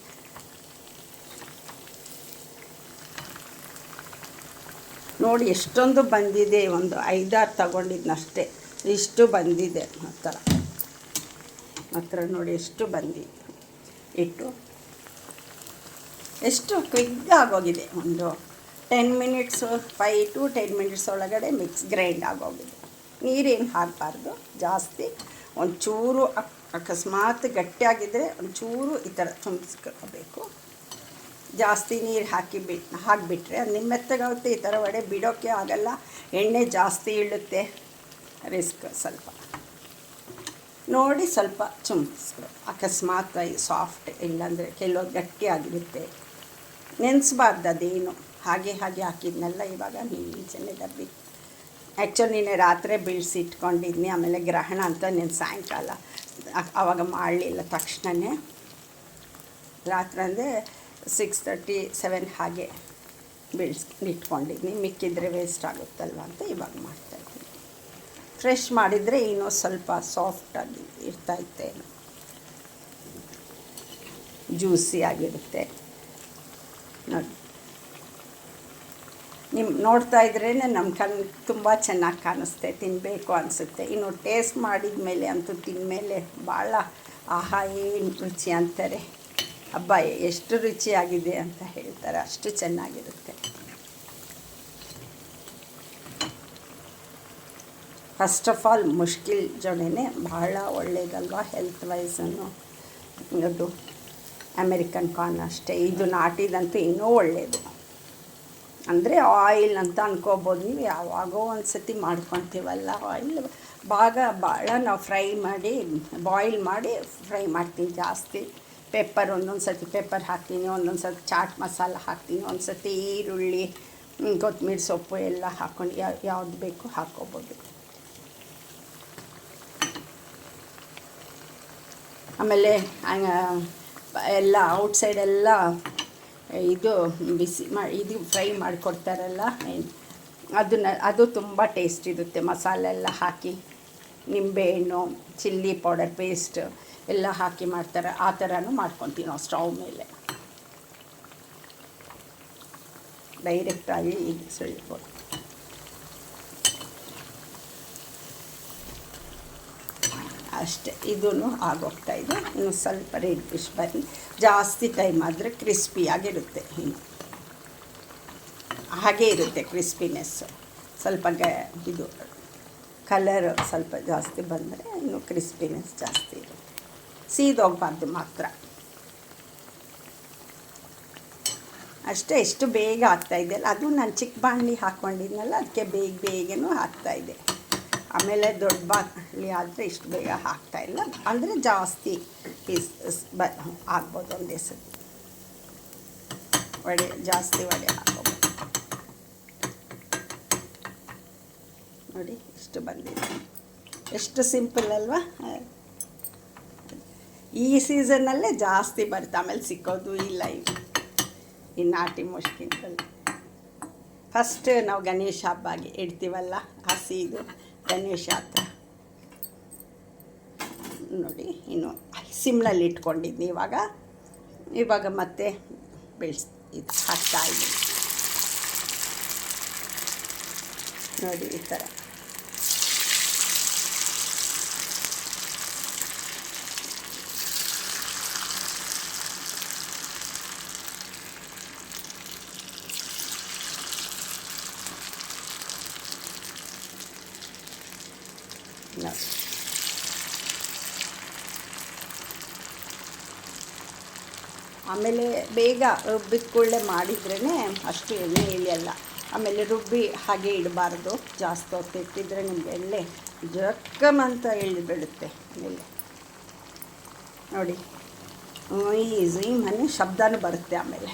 A: ನೋಡಿ ಎಷ್ಟೊಂದು ಬಂದಿದೆ, ಒಂದು 5-6 ತಗೊಂಡಿದ್ನಷ್ಟೇ, ಇಷ್ಟು ಬಂದಿದೆ. ಹತ್ರ ನೋಡಿ ಎಷ್ಟು ಬಂದಿದೆ. ಇಟ್ಟು ಎಷ್ಟು ಕ್ವಿಕ್ ಆಗೋಗಿದೆ. ಒಂದು 10 ಮಿನಿಟ್ಸ್, 5 to 10 ಮಿನಿಟ್ಸ್ ಒಳಗಡೆ ಗ್ರೈಂಡ್ ಆಗೋಗಿದೆ. ನೀರೇನು ಹಾಕಬಾರ್ದು ಜಾಸ್ತಿ. ಒಂಚೂರು ಅಕಸ್ಮಾತ್ ಗಟ್ಟಿಯಾಗಿದ್ದರೆ ಒಂಚೂರು ಈ ಥರ ಚುಮ್ಸ್ಕೋಬೇಕು. ಜಾಸ್ತಿ ನೀರು ಹಾಕಿಬಿಟ್ರೆ ಅದು ಮೆತ್ತಗಾಗುತ್ತೆ. ಈ ಥರ ವಡೆ ಬಿಡೋಕ್ಕೆ ಆಗಲ್ಲ, ಎಣ್ಣೆ ಜಾಸ್ತಿ ಇಳುತ್ತೆ, ರಿಸ್ಕ್ ಸ್ವಲ್ಪ. ನೋಡಿ ಸ್ವಲ್ಪ ಚುಮ್ಸ್ಕೊ. ಅಕಸ್ಮಾತ್ ಸಾಫ್ಟ್ ಇಲ್ಲಾಂದರೆ ಕೆಲವು ಗಟ್ಟಿಯಾಗಿರುತ್ತೆ. ನೆನೆಸ್ಬಾರ್ದು ಅದೇನು, ಹಾಗೆ ಹಾಕಿದ್ನೆಲ್ಲ ಇವಾಗ ನೀಚನೆ ಡಬ್ಬಿ. ಆ್ಯಕ್ಚುಲಿ ನೀನೆ ರಾತ್ರಿ ಬೀಳಿಸಿ ಇಟ್ಕೊಂಡಿದ್ನಿ, ಆಮೇಲೆ ಗ್ರಹಣ ಅಂತ ನೀನು ಸಾಯಂಕಾಲ ಆವಾಗ ಮಾಡಲಿಲ್ಲ. ತಕ್ಷಣವೇ ರಾತ್ರಿ ಅಂದರೆ 6:30-7 ಹಾಗೆ ಇಟ್ಕೊಂಡಿದ್ನಿ. ಮಿಕ್ಕಿದ್ರೆ ವೇಸ್ಟ್ ಆಗುತ್ತಲ್ವ ಅಂತ ಇವಾಗ ಮಾಡ್ತಾಯಿದ್ದೀನಿ. ಫ್ರೆಶ್ ಮಾಡಿದರೆ ಇನ್ನೂ ಸ್ವಲ್ಪ ಸಾಫ್ಟಾಗಿ ಇರ್ತಾಯಿತ್ತೆ, ಜ್ಯೂಸಿ ಆಗಿರುತ್ತೆ ನೋಡಿ. ನೋಡ್ತಾ ಇದ್ರೇ ನಮ್ಮ ಕಣ್ಣು ತುಂಬ ಚೆನ್ನಾಗಿ ಕಾಣಿಸುತ್ತೆ, ತಿನ್ನಬೇಕು ಅನಿಸುತ್ತೆ. ಇನ್ನು ಟೇಸ್ಟ್ ಮಾಡಿದ ಮೇಲೆ ಅಂತೂ ತಿಂದಮೇಲೆ ಭಾಳ ಆಹಾ ಏನು ರುಚಿ ಅಂತಾರೆ. ಹಬ್ಬ ಎಷ್ಟು ರುಚಿಯಾಗಿದೆ ಅಂತ ಹೇಳ್ತಾರೆ, ಅಷ್ಟು ಚೆನ್ನಾಗಿರುತ್ತೆ. ಫಸ್ಟ್ ಆಫ್ ಆಲ್ ಮುಷ್ಕಿಲ್ ಜೋಳನೇ ಭಾಳ ಒಳ್ಳೆಯದಲ್ವ ಹೆಲ್ತ್ ವೈಸನ್ನು. ಅದು ಅಮೆರಿಕನ್ ಕಾರ್ನ್ ಅಷ್ಟೇ, ಇದು ನಾಟಿದಂತೂ ಇನ್ನೂ ಒಳ್ಳೆಯದು. ಅಂದರೆ ಆಯಿಲ್ ಅಂತ ಅನ್ಕೋಬೋದು ನೀವು. ಯಾವಾಗೋ ಒಂದು ಸತಿ ಮಾಡ್ಕೊತೀವಲ್ಲ ಆಯಿಲ್ ಭಾಳ ನಾವು ಫ್ರೈ ಮಾಡಿ ಬಾಯ್ಲ್ ಮಾಡಿ ಫ್ರೈ ಮಾಡ್ತೀನಿ ಜಾಸ್ತಿ. ಪೆಪ್ಪರ್ ಒಂದೊಂದು ಸತಿ ಪೆಪ್ಪರ್ ಹಾಕ್ತೀನಿ, ಒಂದೊಂದು ಸತಿ ಚಾಟ್ ಮಸಾಲ ಹಾಕ್ತೀನಿ, ಒಂದು ಸತಿ ಈರುಳ್ಳಿ ಕೊತ್ತಂಬರಿ ಸೊಪ್ಪು ಎಲ್ಲ ಹಾಕ್ಕೊಂಡು ಯಾವ್ದು ಬೇಕು ಹಾಕ್ಕೋಬೋದು. ಆಮೇಲೆ ಎಲ್ಲ ಔಟ್ಸೈಡೆಲ್ಲ ಇದು ಬಿಸಿ ಇದು ಫ್ರೈ ಮಾಡಿಕೊಡ್ತಾರಲ್ಲ ಅದು ತುಂಬ ಟೇಸ್ಟ್ ಇರುತ್ತೆ. ಮಸಾಲೆ ಎಲ್ಲ ಹಾಕಿ ನಿಂಬೆಹಣ್ಣು, ಚಿಲ್ಲಿ ಪೌಡರ್ ಪೇಸ್ಟ್ ಎಲ್ಲ ಹಾಕಿ ಮಾಡ್ತಾರೆ. ಆ ಥರನೂ ಮಾಡ್ಕೊತೀವಿ ನಾವು ಸ್ಟವ್ ಮೇಲೆ ಡೈರೆಕ್ಟಾಗಿ ಇದು ಸುಳ್ಬೋದು. ಅಷ್ಟೇ, ಇದೂ ಆಗೋಗ್ತಾಯಿದೆ. ಇನ್ನು ಸ್ವಲ್ಪ ರೆಡ್ ಫಿಶ್ ಬರಲಿ, ಜಾಸ್ತಿ ಟೈಮ್ ಆದರೆ ಕ್ರಿಸ್ಪಿಯಾಗಿರುತ್ತೆ. ಇನ್ನು ಹಾಗೇ ಇರುತ್ತೆ ಕ್ರಿಸ್ಪಿನೆಸ್ಸು. ಸ್ವಲ್ಪ ಇದು ಕಲರ್ ಸ್ವಲ್ಪ ಜಾಸ್ತಿ ಬಂದರೆ ಇನ್ನು ಕ್ರಿಸ್ಪಿನೆಸ್ ಜಾಸ್ತಿ ಇರುತ್ತೆ. ಸೀದೋಗಬಾರ್ದು ಮಾತ್ರ. ಅಷ್ಟೇ, ಎಷ್ಟು ಬೇಗ ಆಗ್ತಾಯಿದೆಯಲ್ಲ, ಅದು ನಾನು ಚಿಕ್ಕ ಬಾಣಲಿ ಹಾಕ್ಕೊಂಡಿದ್ನಲ್ಲ, ಅದಕ್ಕೆ ಬೇಗನೂ ಆಗ್ತಾಯಿದೆ. ಆಮೇಲೆ ದೊಡ್ಡ ಬಾಣಲಿ ಆದರೆ ಇಷ್ಟು ಬೇಗ ಹಾಕ್ತಾಯಿಲ್ಲ, ಅಂದರೆ ಜಾಸ್ತಿ ಆಗ್ಬೋದು. ಒಂದೇ ಸತಿ ಜಾಸ್ತಿ ವಡೆ ಹಾಕೋಬೋದು. ನೋಡಿ ಇಷ್ಟು ಬಂದಿದೆ, ಎಷ್ಟು ಸಿಂಪಲ್ ಅಲ್ವಾ. ಈ ಸೀಸನ್ನಲ್ಲೇ ಜಾಸ್ತಿ ಬರುತ್ತೆ, ಆಮೇಲೆ ಸಿಕ್ಕೋದು ಇಲ್ಲ. ಈ ನಾಟಿ ಮುಷ್ಕಿನಲ್ಲಿ ಫಸ್ಟ್ ನಾವು ಗಣೇಶ ಹಬ್ಬಗೆ ಇಡ್ತೀವಲ್ಲ, ಹಸಿದು ಗಣೇಶ ಹತ್ರ ನೋಡಿ. ಇನ್ನು ಸಿಮ್ನಲ್ಲಿ ಇಟ್ಕೊಂಡಿದ್ನಿ. ಇವಾಗ ಮತ್ತೆ ಇದು ಹಾಕ್ತಾಯಿದ್ದೀನಿ ನೋಡಿ, ಈ ಥರ. ಆಮೇಲೆ ಬೇಗ ರುಬ್ಬಿದ ಕೂಡಲೇ ಮಾಡಿದ್ರೇ ಅಷ್ಟು ಎಣ್ಣೆ ಇಳಿಯಲ್ಲ. ಆಮೇಲೆ ರುಬ್ಬಿ ಹಾಗೆ ಇಡಬಾರ್ದು, ಜಾಸ್ತಿ ಹೊತ್ತು ಇಟ್ಟಿದ್ರೆ ನಿಮಗೆ ಎಣ್ಣೆ ಜಕ್ಕಮಂತ ಇಳಿಬಿಡುತ್ತೆ ಆಮೇಲೆ. ನೋಡಿ ಈ ಮನೆ ಶಬ್ದನೂ ಬರುತ್ತೆ ಆಮೇಲೆ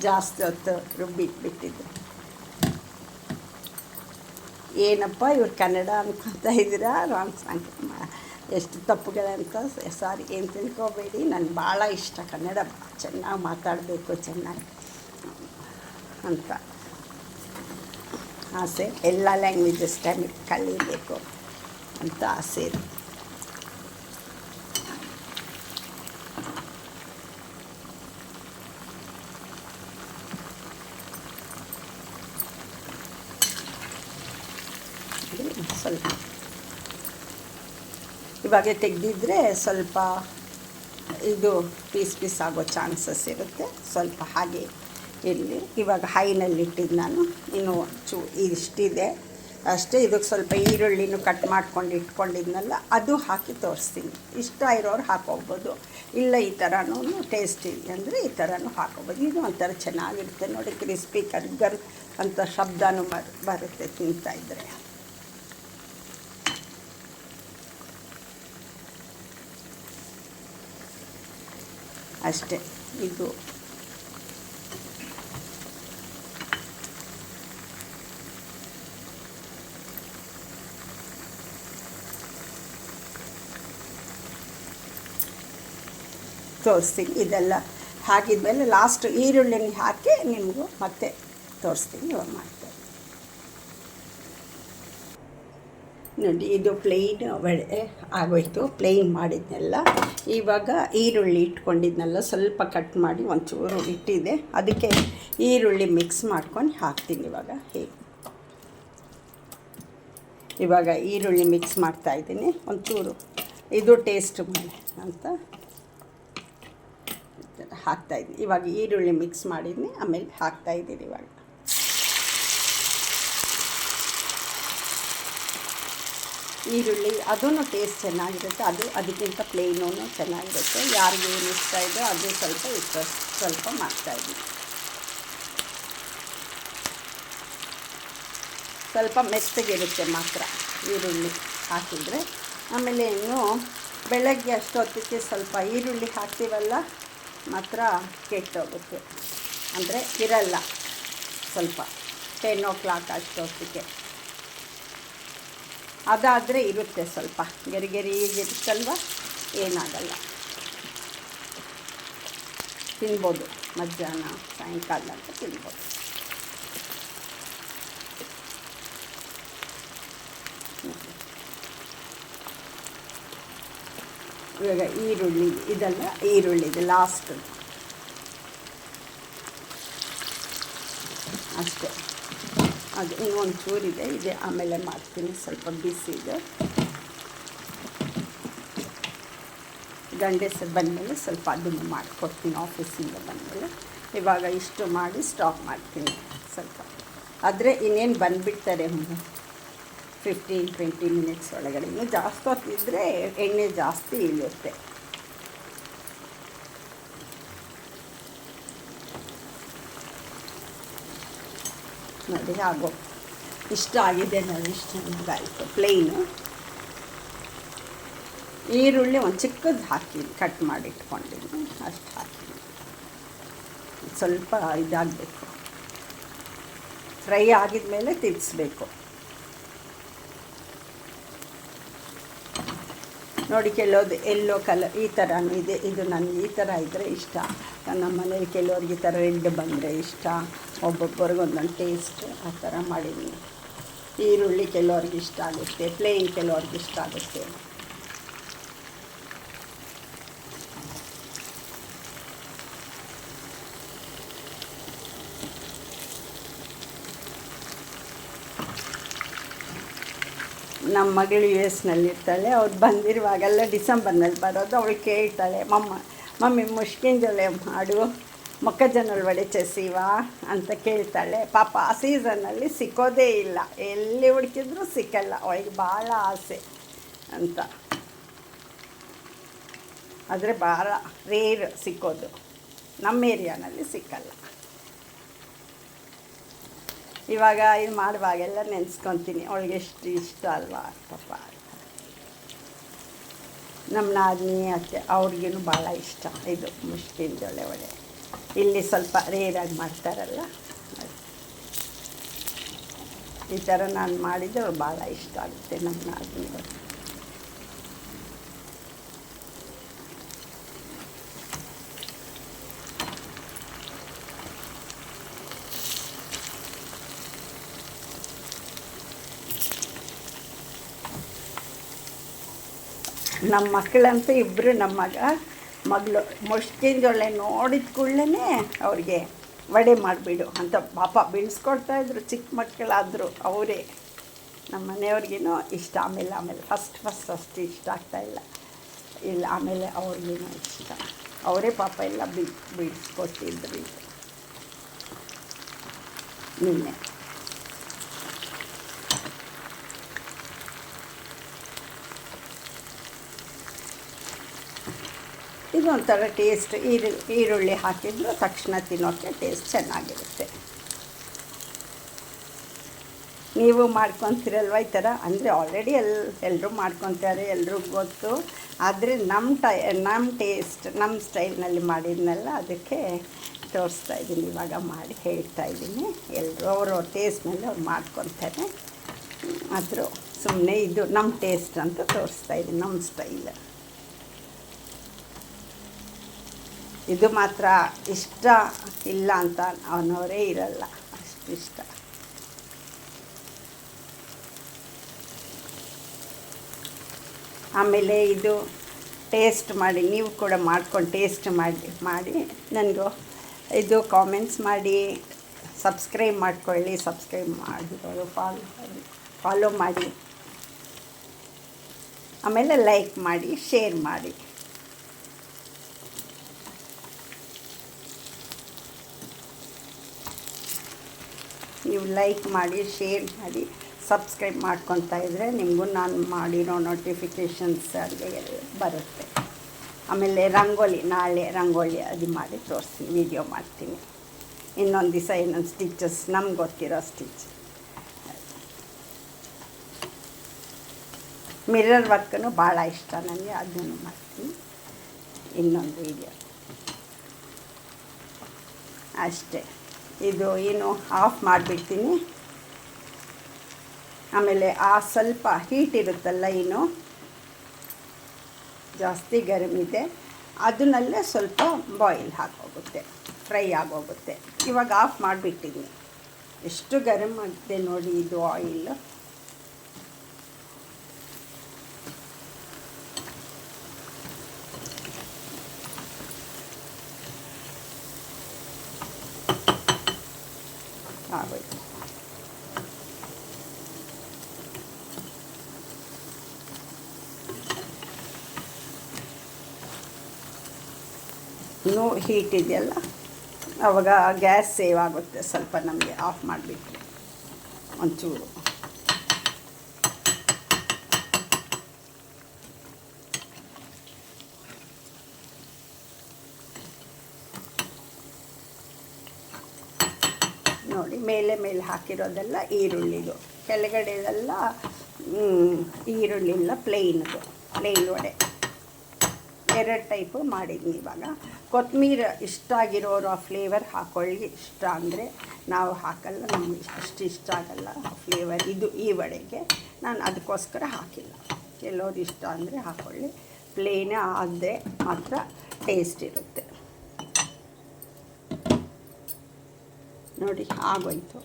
A: ಜಾಸ್ತಿ ಹೊತ್ತು ರುಬ್ಬಿ ಇಟ್ಬಿಟ್ಟಿದ್ರೆ. ಏನಪ್ಪ ಇವ್ರು ಕನ್ನಡ ಅನ್ಕೊತಾ ಇದ್ದೀರಾ, ಎಷ್ಟು ತಪ್ಪುಗಳಂತ ಸಾರಿ, ಏನು ತಿಳ್ಕೊಬೇಡಿ. ನನಗೆ ಭಾಳ ಇಷ್ಟ ಕನ್ನಡ, ಚೆನ್ನಾಗಿ ಮಾತಾಡಬೇಕು ಚೆನ್ನಾಗಿ ಅಂತ ಆಸೆ. ಎಲ್ಲ ಲ್ಯಾಂಗ್ವೇಜಸ್ ಕಲಿಯಬೇಕು ಅಂತ ಆಸೆ ಇದೆ. ಸ್ವಲ್ಪ ಇವಾಗೆ ತೆಗೆದಿದ್ರೆ ಸ್ವಲ್ಪ ಇದು ಪೀಸ್ ಆಗೋ ಚಾನ್ಸಸ್ ಇರುತ್ತೆ. ಸ್ವಲ್ಪ ಹಾಗೆ ಇರಲಿ. ಇವಾಗ ಹೈನಲ್ಲಿ ಇಟ್ಟಿದ್ದು ನಾನು, ಇನ್ನೂ ಇಷ್ಟಿದೆ ಅಷ್ಟೇ. ಇದಕ್ಕೆ ಸ್ವಲ್ಪ ಈರುಳ್ಳಿನೂ ಕಟ್ ಮಾಡ್ಕೊಂಡು ಇಟ್ಕೊಂಡಿದ್ನಲ್ಲ, ಅದು ಹಾಕಿ ತೋರಿಸ್ತೀನಿ. ಇಷ್ಟ ಇರೋರು ಹಾಕೋಬೋದು, ಇಲ್ಲ ಈ ಥರನೂ ಟೇಸ್ಟಿ ಅಂದರೆ ಈ ಥರನೂ ಹಾಕೋಬೋದು. ಇದು ಒಂಥರ ಚೆನ್ನಾಗಿರುತ್ತೆ ನೋಡಿ, ಕ್ರಿಸ್ಪಿ ಕರ್ಗರ್ ಅಂತ ಶಬ್ದನೂ ಬರುತ್ತೆ ತಿಂತಾಯಿದ್ರೆ. ಅಷ್ಟೇ. ಇದು ತೋರಿಸ್ತೀನಿ. ಇದೆಲ್ಲ ಹಾಕಿದ್ಮೇಲೆ ಲಾಸ್ಟ್ ಈರುಳ್ಳಿನ ಹಾಕಿ ನಿಮಗೂ ಮತ್ತೆ ತೋರಿಸ್ತೀನಿ ಇವಾಗ ಮಾಡ್ತೀನಿ ನೋಡಿ. ಇದು ಪ್ಲೇನ್ ವಡೆ ಆಗೋಯ್ತು, ಪ್ಲೇನ್ ಮಾಡಿದ್ನೆಲ್ಲ. ಇವಾಗ ಈರುಳ್ಳಿ ಇಟ್ಕೊಂಡಿದ್ನೆಲ್ಲ ಸ್ವಲ್ಪ ಕಟ್ ಮಾಡಿ ಒಂಚೂರು ಇಟ್ಟಿದೆ, ಅದಕ್ಕೆ ಈರುಳ್ಳಿ ಮಿಕ್ಸ್ ಮಾಡ್ಕೊಂಡು ಹಾಕ್ತೀನಿ ಇವಾಗ ಈರುಳ್ಳಿ ಮಿಕ್ಸ್ ಮಾಡ್ತಾಯಿದ್ದೀನಿ ಒಂಚೂರು, ಇದು ಟೇಸ್ಟ್ ಮಾಡಿ ಅಂತ ಹಾಕ್ತಾಯಿದ್ದೀನಿ. ಇವಾಗ ಈರುಳ್ಳಿ ಮಿಕ್ಸ್ ಮಾಡಿದ್ದೀನಿ, ಆಮೇಲೆ ಹಾಕ್ತಾಯಿದ್ದೀನಿ ಇವಾಗ. ಈರುಳ್ಳಿ ಅದೂ ಟೇಸ್ಟ್ ಚೆನ್ನಾಗಿರುತ್ತೆ, ಅದಕ್ಕಿಂತ ಪ್ಲೇನೂ ಚೆನ್ನಾಗಿರುತ್ತೆ. ಯಾರಿಗೆ ಏನು ಇಷ್ಟ ಇದೆಯೋ ಅದು ಸ್ವಲ್ಪ ಮಾಡ್ತಾಯಿದ್ದೀನಿ. ಸ್ವಲ್ಪ ಮೆತ್ತಗಿರುತ್ತೆ ಮಾತ್ರ ಈರುಳ್ಳಿ ಹಾಕಿದರೆ. ಆಮೇಲೆ ಇನ್ನು ಬೆಳಗ್ಗೆ ಅಷ್ಟೊತ್ತಿಗೆ ಸ್ವಲ್ಪ ಈರುಳ್ಳಿ ಹಾಕ್ತೀವಲ್ಲ ಮಾತ್ರ ಕೆಟ್ಟೋಗುತ್ತೆ, ಅಂದರೆ ಇರಲ್ಲ. ಸ್ವಲ್ಪ 10 o'clock ಅಷ್ಟೊತ್ತಿಗೆ ಅದಾದರೆ ಇರುತ್ತೆ, ಸ್ವಲ್ಪ ಗೆರಿಗೆರಿಗಿರುತ್ತಲ್ವ, ಏನಾಗಲ್ಲ. ತಿನ್ಬೋದು, ಮಧ್ಯಾಹ್ನ ಸಾಯಂಕಾಲ ಅಂತ ತಿನ್ಬೋದು. ಇವಾಗ ಈರುಳ್ಳಿ ಇದೆಲ್ಲ ಈರುಳ್ಳಿದು ಲಾಸ್ಟ್ ಅಷ್ಟೇ. ಅದು ಇನ್ನೊಂದು ಚೂರಿದೆ, ಇದೆ ಆಮೇಲೆ ಮಾಡ್ತೀನಿ. ಸ್ವಲ್ಪ ಬಿಸಿ ಇದೆ. ಗಂಡಸರು ಬಂದಮೇಲೆ ಸ್ವಲ್ಪ ಅದನ್ನು ಮಾಡಿಕೊಡ್ತೀನಿ, ಆಫೀಸಿಂದ ಬಂದಮೇಲೆ. ಇವಾಗ ಇಷ್ಟು ಮಾಡಿ ಸ್ಟಾಪ್ ಮಾಡ್ತೀನಿ ಸ್ವಲ್ಪ. ಆದರೆ ಇನ್ನೇನು ಬಂದುಬಿಡ್ತಾರೆ 15-20 ಮಿನಿಟ್ಸ್ ಒಳಗಡೆ. ಇನ್ನೂ ಜಾಸ್ತಿ ಹೊತ್ತಿದ್ರೆ ಎಣ್ಣೆ ಜಾಸ್ತಿ ಇಳಿಯುತ್ತೆ. ನೋಡಿ ಆಗೋ ಇಷ್ಟ ಆಗಿದೆ. ನೋಡಿ ಇಷ್ಟು ಆಯಿತು. ಪ್ಲೇನು ಈರುಳ್ಳಿ ಒಂದು ಚಿಕ್ಕದು ಹಾಕಿ ಕಟ್ ಮಾಡಿ ಇಟ್ಕೊಂಡಿದ್ದೀನಿ, ಅಷ್ಟು ಹಾಕಿ ಸ್ವಲ್ಪ ಇದಾಗಬೇಕು. ಫ್ರೈ ಆಗಿದ ಮೇಲೆ ತಿರ್ಗಿಸ್ಬೇಕು. ನೋಡಿ, ಕೆಲವ್ದು ಎಲ್ಲೋ ಕಲರ್ ಈ ಥರನೂ ಇದೆ. ಇದು ನನಗೆ ಈ ಥರ ಇದ್ದರೆ ಇಷ್ಟ. ನಮ್ಮ ಮನೇಲಿ ಕೆಲವ್ರಿಗೆ ಈ ಥರ ರೆಡ್ ಬಂದರೆ ಇಷ್ಟ. ಒಬ್ಬೊಬ್ಬರಿಗೆ ಒಂದೊಂದು ಟೇಸ್ಟ್ ಆ ಥರ ಮಾಡಿದ್ದೀನಿ. ಈರುಳ್ಳಿ ಕೆಲವ್ರಿಗೆ ಇಷ್ಟ ಆಗುತ್ತೆ, ಪ್ಲೇನ್ ಕೆಲವ್ರಿಗೆ ಇಷ್ಟ ಆಗುತ್ತೆ. ನಮ್ಮ ಮಗಳು US ಅವ್ರು ಬಂದಿರುವಾಗೆಲ್ಲ ಡಿಸೆಂಬರ್ನಲ್ಲಿ ಬರೋದು. ಅವಳು ಕೇಳ್ತಾಳೆ, ಮಮ್ಮಿ ಮುಷ್ಕಿನ ಜೋಳೆ ಮಾಡು, ಮೊಕ್ಕಜೊನ್ನಲ್ ವಡೆ ಚೆಸಿವಾ ಅಂತ ಕೇಳ್ತಾಳೆ. ಪಾಪ ಆ ಸೀಸನ್ನಲ್ಲಿ ಸಿಕ್ಕೋದೇ ಇಲ್ಲ, ಎಲ್ಲಿ ಹುಡುಕಿದ್ರೂ ಸಿಕ್ಕಲ್ಲ. ಅವಳಿಗೆ ಭಾಳ ಆಸೆ ಅಂತ. ಆದರೆ ಭಾಳ ರೇರ್ ಸಿಕ್ಕೋದು, ನಮ್ಮ ಏರಿಯಾನಲ್ಲಿ ಸಿಕ್ಕಲ್ಲ. ಇವಾಗ ಇದು ಮಾಡುವಾಗೆಲ್ಲ ನೆನೆಸ್ಕೊತೀನಿ, ಅವಳಿಗೆ ಎಷ್ಟು ಇಷ್ಟ ಅಲ್ವಾ ಪಾಪ. ನಮ್ಮ ನಾದಿನಿ ಅತ್ತೆ ಅವ್ರಿಗೂ ಭಾಳ ಇಷ್ಟ ಇದು ಮುಷ್ಕಿನ ಜೋಳ ವಡೆ. ಇಲ್ಲಿ ಸ್ವಲ್ಪ ರೇರಾಗಿ ಮಾಡ್ತಾರಲ್ಲ, ಈ ಥರ ನಾನು ಮಾಡಿದ್ದು ಭಾಳ ಇಷ್ಟ ಆಗುತ್ತೆ ನಮ್ಮ ನಾದಿನಿಗಳು. ನಮ್ಮ ಮಕ್ಕಳಂತೂ ಇಬ್ಬರು, ನಮ್ಮ ಮಗಳು ಮುಷ್ಕಿನ ಜೋಳ ನೋಡಿದ ಕೂಡಲೇ ಅವ್ರಿಗೆ ವಡೆ ಮಾಡಿಬಿಡು ಅಂತ ಪಾಪ ಬೀಳ್ಸ್ಕೊಡ್ತಾಯಿದ್ರು. ಚಿಕ್ಕ ಮಕ್ಕಳಾದರೂ ಅವರೇ, ನಮ್ಮ ಮನೆಯವ್ರಿಗೂ ಇಷ್ಟ. ಆಮೇಲೆ ಫಸ್ಟ್ ಅಷ್ಟು ಇಷ್ಟ ಆಗ್ತಾಯಿಲ್ಲ, ಇಲ್ಲ ಆಮೇಲೆ ಅವ್ರಿಗೇನೋ ಇಷ್ಟ. ಅವರೇ ಪಾಪ ಎಲ್ಲ ಬೀಳ್ಸ್ಕೊಟ್ಟಿದ್ರು ನಿನ್ನೆ. ಇದು ಒಂಥರ ಟೇಸ್ಟ್. ಈರುಳ್ಳಿ ಹಾಕಿದ್ರು ತಕ್ಷಣ ತಿನ್ನೋಕ್ಕೆ ಟೇಸ್ಟ್ ಚೆನ್ನಾಗಿರುತ್ತೆ. ನೀವು ಮಾಡ್ಕೊತೀರಲ್ವ ಈ ಥರ? ಅಂದರೆ ಆಲ್ರೆಡಿ ಎಲ್ಲರೂ ಮಾಡ್ಕೊತಾರೆ, ಎಲ್ರಿಗೂ ಗೊತ್ತು. ಆದರೆ ನಮ್ಮ ಟೇಸ್ಟ್, ನಮ್ಮ ಸ್ಟೈಲ್ನಲ್ಲಿ ಮಾಡಿದ್ನಲ್ಲ, ಅದಕ್ಕೆ ತೋರಿಸ್ತಾ ಇದ್ದೀನಿ. ಇವಾಗ ಮಾಡಿ ಹೇಳ್ತಾ ಇದ್ದೀನಿ. ಎಲ್ಲರೂ ಅವ್ರವ್ರ ಟೇಸ್ಟ್ನಲ್ಲಿ ಅವ್ರು ಮಾಡ್ಕೊತಾರೆ. ಆದರೂ ಸುಮ್ಮನೆ ಇದು ನಮ್ಮ ಟೇಸ್ಟ್ ಅಂತ ತೋರಿಸ್ತಾ ಇದ್ದೀನಿ, ನಮ್ಮ ಸ್ಟೈಲ್. ಇದು ಮಾತ್ರ ಇಷ್ಟ ಇಲ್ಲ ಅಂತ ಅವನವರೇ ಇರಲ್ಲ, ಅಷ್ಟು ಇಷ್ಟ. ಆಮೇಲೆ ಇದು ಟೇಸ್ಟ್ ಮಾಡಿ, ನೀವು ಕೂಡ ಮಾಡ್ಕೊಂಡು ಟೇಸ್ಟ್ ಮಾಡಿ ನನಗೂ ಇದು ಕಾಮೆಂಟ್ಸ್ ಮಾಡಿ, ಸಬ್ಸ್ಕ್ರೈಬ್ ಮಾಡ್ಕೊಳ್ಳಿ. ಸಬ್ಸ್ಕ್ರೈಬ್ ಮಾಡಿರೋರು ಫಾಲೋ ಮಾಡಿ, ಆಮೇಲೆ ಲೈಕ್ ಮಾಡಿ, ಶೇರ್ ಮಾಡಿ. ನೀವು ಲೈಕ್ ಮಾಡಿ, ಶೇರ್ ಮಾಡಿ, ಸಬ್ಸ್ಕ್ರೈಬ್ ಮಾಡ್ಕೊತಾ ಇದ್ದರೆ ನಿಮಗೂ ನಾನು ಮಾಡಿರೋ ನೋಟಿಫಿಕೇಷನ್ಸ್ ಅಲ್ಲಿಗೆ ಬರುತ್ತೆ. ಆಮೇಲೆ ನಾಳೆ ರಂಗೋಲಿ ಅದು ಮಾಡಿ ತೋರಿಸ್ತೀನಿ, ವಿಡಿಯೋ ಮಾಡ್ತೀನಿ. ಇನ್ನೊಂದು ದಿವಸ ಇನ್ನೊಂದು ಸ್ಟಿಚಸ್ ನಮ್ಗೆ ಗೊತ್ತಿರೋ ಸ್ಟಿಚ್. ಮಿರರ್ ವರ್ಕೂ ಭಾಳ ಇಷ್ಟ ನನಗೆ, ಅದನ್ನು ಮಾಡ್ತೀನಿ ಇನ್ನೊಂದು ವೀಡಿಯೋ ಅಷ್ಟೇ. ಇದು ಏನು ಆಫ್ ಮಾಡಿಬಿಡ್ತೀನಿ. ಆಮೇಲೆ ಆ ಸ್ವಲ್ಪ ಹೀಟ್ ಇರುತ್ತಲ್ಲ, ಏನು ಜಾಸ್ತಿ ಗರಮ್ ಇದೆ, ಅದನ್ನಲ್ಲೇ ಸ್ವಲ್ಪ ಬಾಯ್ಲ್ ಆಗೋಗುತ್ತೆ, ಫ್ರೈ ಆಗೋಗುತ್ತೆ. ಇವಾಗ ಆಫ್ ಮಾಡಿಬಿಟ್ಟಿದ್ದೀನಿ. ಎಷ್ಟು ಗರಮ್ ಆಗಿದೆ ನೋಡಿ ಇದು ಆಯಿಲ್. ಆಗೋಯ್ತು. ಇನ್ನೂ ಹೀಟ್ ಇದೆಯಲ್ಲ, ಆವಾಗ ಗ್ಯಾಸ್ ಸೇವ್ ಆಗುತ್ತೆ ಸ್ವಲ್ಪ ನಮಗೆ. ಆಫ್ ಮಾಡಿಬಿಟ್ರೆ ಒಂಚೂರು. ನೋಡಿ ಮೇಲೆ ಹಾಕಿರೋದೆಲ್ಲ ಈರುಳ್ಳಿದು, ಕೆಳಗಡೆದೆಲ್ಲ ಈರುಳ್ಳಿಲ್ಲ ಪ್ಲೇನ್ ವಡೆ. 2 ಟೈಪು ಮಾಡಿದ್ನಿ. ಇವಾಗ ಕೊತ್ತಂಬರಿ ಇಷ್ಟ ಆಗಿರೋರು ಆ ಫ್ಲೇವರ್ ಹಾಕೊಳ್ಳಿ, ಇಷ್ಟ ಅಂದರೆ. ನಾವು ಹಾಕಲ್ಲ, ನಮಗೆ ಅಷ್ಟು ಇಷ್ಟ ಆಗಲ್ಲ ಆ ಫ್ಲೇವರ್ ಇದು ಈ ವಡೆಗೆ, ನಾನು ಅದಕ್ಕೋಸ್ಕರ ಹಾಕಿಲ್ಲ. ಕೆಲವ್ರು ಇಷ್ಟ ಅಂದರೆ ಹಾಕ್ಕೊಳ್ಳಿ, ಪ್ಲೇನೇ ಆದರೆ ಮಾತ್ರ ಟೇಸ್ಟ್ ಇರುತ್ತೆ. ನೋಡಿ ಆಗೋಯ್ತು.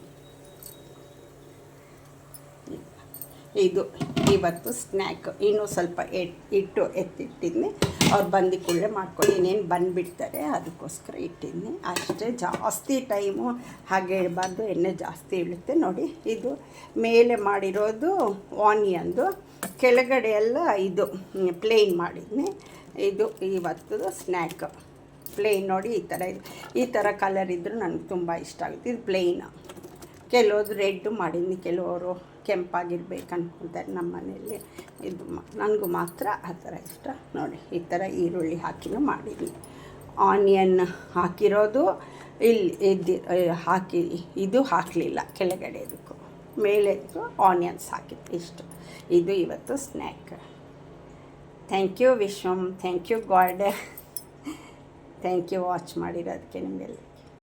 A: ಇದು ಇವತ್ತು ಸ್ನ್ಯಾಕ್. ಇನ್ನೂ ಸ್ವಲ್ಪ ಎತ್ತಿಟ್ಟಿದ್ದೀನಿ. ಅವ್ರು ಬಂದು ಕೂಡಲೇ ಮಾಡ್ಕೊಳ್ಳಿ, ಇನ್ನೇನು ಬಂದುಬಿಡ್ತಾರೆ, ಅದಕ್ಕೋಸ್ಕರ ಇಟ್ಟಿದ್ದೀನಿ ಅಷ್ಟೇ. ಜಾಸ್ತಿ ಟೈಮು ಹಾಗೆ ಇಡಬಾರ್ದು, ಎಣ್ಣೆ ಜಾಸ್ತಿ ಇಳುತ್ತೆ. ನೋಡಿ ಇದು ಮೇಲೆ ಮಾಡಿರೋದು ಆನಿಯನ್ದು, ಕೆಳಗಡೆ ಎಲ್ಲ ಇದು ಪ್ಲೇನ್ ಮಾಡಿದ್ನಿ. ಇದು ಇವತ್ತು ಸ್ನ್ಯಾಕ್ ಪ್ಲೇನ್. ನೋಡಿ ಈ ಥರ ಕಲರ್ ಇದ್ದರೂ ನನಗೆ ತುಂಬ ಇಷ್ಟ ಆಗುತ್ತೆ. ಇದು ಪ್ಲೇನ್. ಕೆಲವರು ರೆಡ್ ಮಾಡಿದ್ನಿ, ಕೆಲವರು ಕೆಂಪಾಗಿರ್ಬೇಕು ಅಂದ್ಕೊತಾರೆ ನಮ್ಮ ಮನೆಯಲ್ಲಿ. ಇದು ನನಗೂ ಮಾತ್ರ ಆ ಥರ ಇಷ್ಟ. ನೋಡಿ ಈ ಥರ ಈರುಳ್ಳಿ ಹಾಕಿನೂ ಮಾಡಿದ್ನಿ. ಆನಿಯನ್ ಹಾಕಿರೋದು ಇಲ್ಲಿ ಹಾಕಿ, ಇದು ಹಾಕಲಿಲ್ಲ ಕೆಳಗಡೆ, ಇದಕ್ಕೂ ಮೇಲೆ ಆನಿಯನ್ಸ್ ಹಾಕಿದ್ದು ಇಷ್ಟು. ಇದು ಇವತ್ತು snack. Thank you Vishwam, thank you God, thank you watch ಮಾಡಿರೋದಕ್ಕೆ ನಿಮಗೆಲ್ಲ.